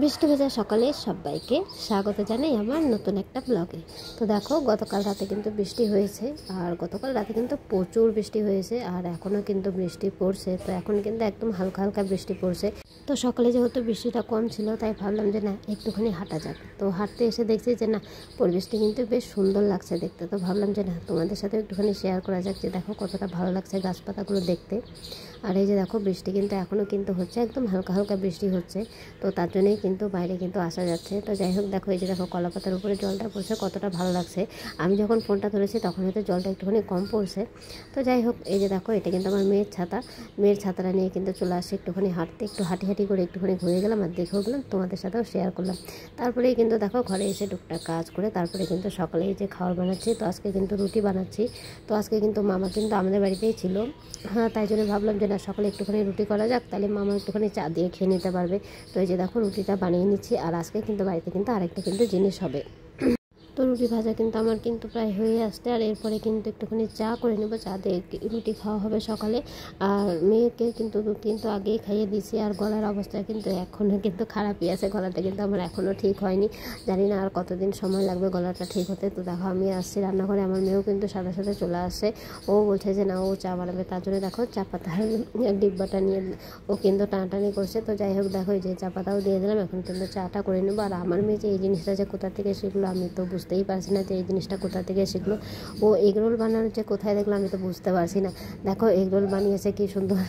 বৃষ্টি ভেজা সকালে সবাইকে স্বাগত জানাই আমার নতুন একটা ব্লগে। তো দেখো, গতকাল রাতে কিন্তু বৃষ্টি হয়েছে, আর গতকাল রাতে কিন্তু প্রচুর বৃষ্টি হয়েছে, আর এখনও কিন্তু বৃষ্টি পড়ছে। তো এখন কিন্তু একদম হালকা হালকা বৃষ্টি পড়ছে। তো সকালে যেহেতু বৃষ্টিটা কম ছিল, তাই ভাবলাম যে না, একটুখানি হাঁটা যাক। তো হাঁটতে এসে দেখছি যে না, পরিবেশটি কিন্তু বেশ সুন্দর লাগছে দেখতে। তো ভাবলাম যে না, তোমাদের সাথে একটুখানি শেয়ার করা যাক যে দেখো কতটা ভালো লাগছে গাছপাতাগুলো দেখতে। আর এই যে দেখো, বৃষ্টি কিন্তু এখনও কিন্তু হচ্ছে, একদম হালকা হালকা বৃষ্টি হচ্ছে। তো তার জন্যই কিন্তু বাইরে কিন্তু আসা যাচ্ছে। তো যাই হোক, দেখো এই যে দেখো, কলাপাতার উপরে জলটা পড়ছে, কতটা ভালো লাগছে। আমি যখন ফোনটা ধরেছি তখন হয়তো জলটা একটুখানি কম পড়ছে। তো যাই হোক, এই যে দেখো, এটা কিন্তু আমার মেয়ের ছাতা। মেয়ের ছাতাটা নিয়ে কিন্তু চলে আসছে একটুখানি হাঁটতে, একটু হাঁটি করে একটুখানি ঘুরে গেলাম, আর দেখেও গেলাম, তোমাদের সাথেও শেয়ার করলাম। তারপরেই কিন্তু দেখো, ঘরে এসে টুকটাক কাজ করে তারপরে কিন্তু সকালে এই যে খাবার বানাচ্ছি। তো আজকে কিন্তু রুটি বানাচ্ছি। তো আজকে কিন্তু মামা কিন্তু আমাদের বাড়িতেই ছিল। হ্যাঁ, তাই জন্য ভাবলাম যে না, সকালে একটুখানি রুটি করা যাক, তাহলে মামা একটুখানি চা দিয়ে খেয়ে নিতে পারবে। তো এই যে দেখো, রুটিটা বানিয়ে নিচ্ছি। আর আজকে কিন্তু বাড়িতে কিন্তু আরেকটা কিন্তু জিনিস হবে। তো রুটি ভাজা কিন্তু আমার কিন্তু প্রায় হয়ে আসছে, আর এরপরে কিন্তু একটুখানি চা করে নেব। চা দিয়ে রুটি খাওয়া হবে সকালে। আর মেয়েকে কিন্তু কিন্তু আগেই খাইয়ে দিয়েছি। আর গলার অবস্থা কিন্তু এখনও কিন্তু খারাপই আছে, গলাটা কিন্তু আমার এখনও ঠিক হয়নি। জানি না আর কতদিন সময় লাগবে গলাটা ঠিক হতে। তো দেখো, আমি আসছি রান্নাঘরে, আমার মেয়েও কিন্তু সাথে সাথে চলে আসছে। ও বলছে যে না, ও চা বানাবে। তার জন্য দেখো, চা পাতার ডিব্বাটা নিয়ে ও কিন্তু টানাটানি করছে। তো যাই হোক, দেখো এই যে চা পাতাও দিয়ে দিলাম, এখন কিন্তু চাটা করে নেবো। আর আমার মেয়ে যে এই জিনিসটা যে কোথা থেকে শিখলো, আমি তো বুঝতেই পারছি না যে এই জিনিসটা কোথা থেকে শিখলো। ও এগরোল বানানোর যে কোথায় দেখলো, আমি তো বুঝতে পারছি না। দেখো, এগরোল বানিয়েছে কি সুন্দর।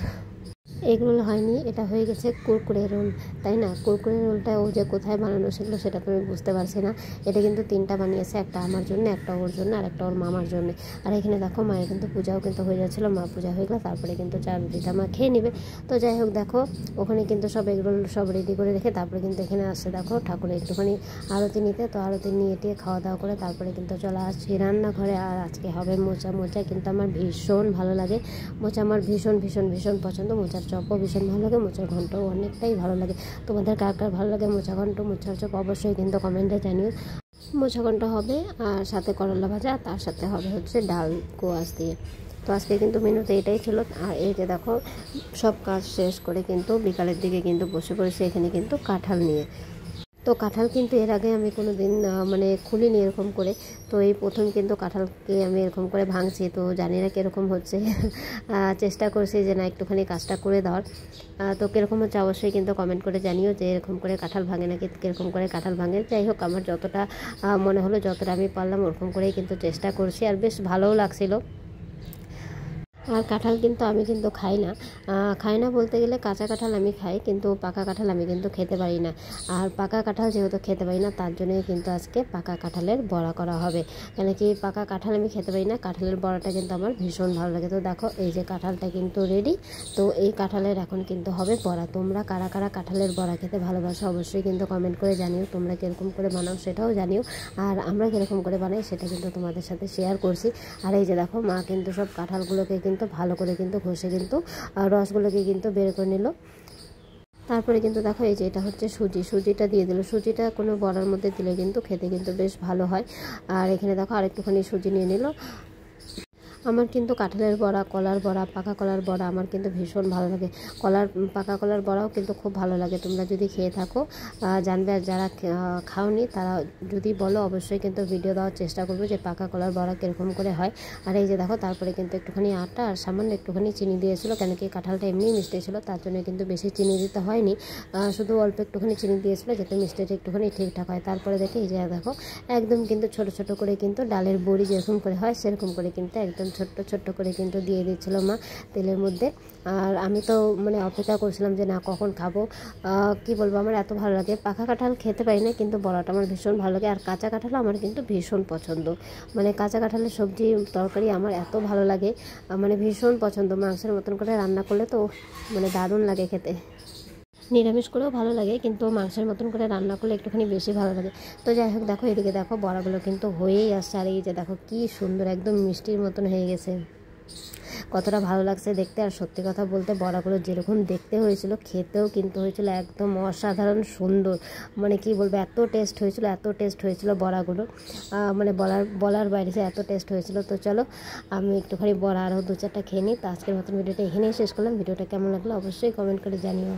এগরোল হয়নি, এটা হয়ে গেছে কুরকুরে রোল, তাই না? কুরকুরে রোলটা ও যে কোথায় বানানো শিখলো সেটা তো আমি বুঝতে পারছি না। এটা কিন্তু তিনটা বানিয়েছে, একটা আমার জন্য, একটা ওর জন্য, আর একটা ওর মামার জন্য। আর এখানে দেখো, মায়ের কিন্তু পূজাও কিন্তু হয়ে যাচ্ছিলো। মা পূজা হয়ে গেলো, তারপরে কিন্তু চা রুটিটা মা খেয়ে নেবে। তো যাই হোক, দেখো ওখানে কিন্তু সব এগরোল সব রেডি করে রেখে তারপরে কিন্তু এখানে আসছে দেখো, ঠাকুরের একটুখানি আরতি নিতে। তো আরতি নিয়ে টিয়ে খাওয়া দাওয়া করে তারপরে কিন্তু চলে আসছি রান্নাঘরে। আর আজকে হবে মোচা। মোচা কিন্তু আমার ভীষণ ভালো লাগে। মোচা আমার ভীষণ ভীষণ ভীষণ পছন্দ। মোচার চপও ভীষণ ভালো লাগে, মোচার ঘন্টও অনেকটাই ভালো লাগে। তোমাদের কার কার ভালো লাগে মোচা ঘন্ট, মোচার চপ, অবশ্যই কিন্তু কমেন্টে জানিও। মোচা ঘন্ট হবে, আর সাথে করলা ভাজা, তার সাথে হবে হচ্ছে ডাল কোয়াশ দিয়ে। তো আজকে কিন্তু মেনুতে এটাই ছিল। আর এই যে দেখো, সব কাজ শেষ করে কিন্তু বিকালের দিকে কিন্তু বসে পড়েছে এখানে কিন্তু কাঁঠাল নিয়ে। তো কাঁঠাল কিন্তু এর আগে আমি কোনো দিন মানে খুলিনি এরকম করে। তো এই প্রথম কিন্তু কাঁঠালকে আমি এরকম করে ভাঙছি। তো জানি না কীরকম হচ্ছে। চেষ্টা করছি যে না, একটুখানি কাজটা করে দেওয়ার। তো কীরকম হচ্ছে অবশ্যই কিন্তু কমেন্ট করে জানিও যে এরকম করে কাঁঠাল ভাঙে নাকি কীরকম করে কাঁঠাল ভাঙে। যাই হোক, আমার যতটা মনে হলো, যতটা আমি পারলাম ওরকম করেই কিন্তু চেষ্টা করছি, আর বেশ ভালোও লাগছিলো। আর কাঁঠাল কিন্তু আমি কিন্তু খাই না বলতে গেলে, কাঁচা কাঁঠাল আমি খাই, কিন্তু পাকা কাঁঠাল আমি কিন্তু খেতে পারি না। আর পাকা কাঁঠাল যেহেতু খেতে পারি না, তার জন্যই কিন্তু আজকে পাকা কাঁঠালের বড়া করা হবে। কেন কি, পাকা কাঁঠাল আমি খেতে পারি না, কাঁঠালের বড়াটা কিন্তু আমার ভীষণ ভালো লাগে। তো দেখো, এই যে কাঁঠালটা কিন্তু রেডি। তো এই কাঁঠালের এখন কিন্তু হবে বড়া। তোমরা কারা কারা কাঁঠালের বড়া খেতে ভালোবাসো অবশ্যই কিন্তু কমেন্ট করে জানিও। তোমরা কীরকম করে বানাও সেটাও জানিও, আর আমরা কীরকম করে বানাই সেটা কিন্তু তোমাদের সাথে শেয়ার করছি। আর এই যে দেখো, মা কিন্তু সব কাঁঠালগুলোকে কিন্তু ভালো করে কিন্তু ঘষে কিন্তু রসগুলোকে কিন্তু বের করে নিল। তারপরে কিন্তু দেখো, এই যে এটা হচ্ছে সুজিটা দিয়ে দিল। সুজিটা কোনো বড়ার মধ্যে দিলে কিন্তু খেতে কিন্তু বেশ ভালো হয়। আর এখানে দেখো, আরেকটুখানি সুজি নিয়ে নিল। আমার কিন্তু কাঁঠালের বড়া, কলার বড়া, পাকা কলার বড়া আমার কিন্তু ভীষণ ভালো লাগে। পাকা কলার বড়াও কিন্তু খুব ভালো লাগে। তোমরা যদি খেয়ে থাকো জানবে, আর যারা খাওনি তারা যদি বলো, অবশ্যই কিন্তু ভিডিও দেওয়ার চেষ্টা করবো যে পাকা কলার বড়া কীরকম করে হয়। আর এই যে দেখো, তারপরে কিন্তু একটুখানি আটা আর সামান্য একটুখানি চিনি দিয়েছিলো, কেন কি কাঁঠালটা এমনিই মিষ্টি ছিল, তার জন্য কিন্তু বেশি চিনি দিতে হয়নি। শুধু অল্প একটুখানি চিনি দিয়েছিলো যাতে মিষ্টিটা একটুখানি ঠিকঠাক হয়। তারপরে দেখে এই যে দেখো, একদম কিন্তু ছোট ছোট করে কিন্তু ডালের বড়ি যেরকম করে হয় সেরকম করে কিন্তু একদম ছোট্ট ছোট্ট করে কিন্তু দিয়ে দিচ্ছিলো মা তেলের মধ্যে। আর আমি তো মানে অপেক্ষা করছিলাম যে না, কখন খাবো। কি বলবো, আমার এত ভালো লাগে। পাকা কাঁঠাল খেতে পারি না, কিন্তু বড়াটা আমার ভীষণ ভালো লাগে। আর কাঁচা কাঁঠাল আমার কিন্তু ভীষণ পছন্দ। মানে কাঁচা কাঁঠালের সবজি তরকারি আমার এত ভালো লাগে, মানে ভীষণ পছন্দ। মাংসের মতন করে রান্না করলে তো মানে দারুণ লাগে খেতে। নিরামিষ করেও ভালো লাগে, কিন্তু মাংসের মতন করে রান্না করলে একটুখানি বেশি ভালো লাগে। তো যাই হোক, দেখো এদিকে দেখো, বড়াগুলো কিন্তু হয়েই আসছে। আর এই যে দেখো, কি সুন্দর একদম মিষ্টির মতন হয়ে গেছে, কতটা ভালো লাগছে দেখতে। আর সত্যি কথা বলতে, বড়াগুলো যেরকম দেখতে হয়েছিল, খেতেও কিন্তু হয়েছিল একদম অসাধারণ সুন্দর। মানে কি বলবো, এত টেস্ট হয়েছিল বড়াগুলো, মানে বলার বাইরে যে এত টেস্ট হয়েছিল। তো চলো, আমি একটুখানি বড়া আরও 2-4টা খেয়ে নিই। তো আজকের মতন ভিডিওটা এখানেই শেষ করলাম। ভিডিওটা কেমন লাগলো অবশ্যই কমেন্ট করে জানিও।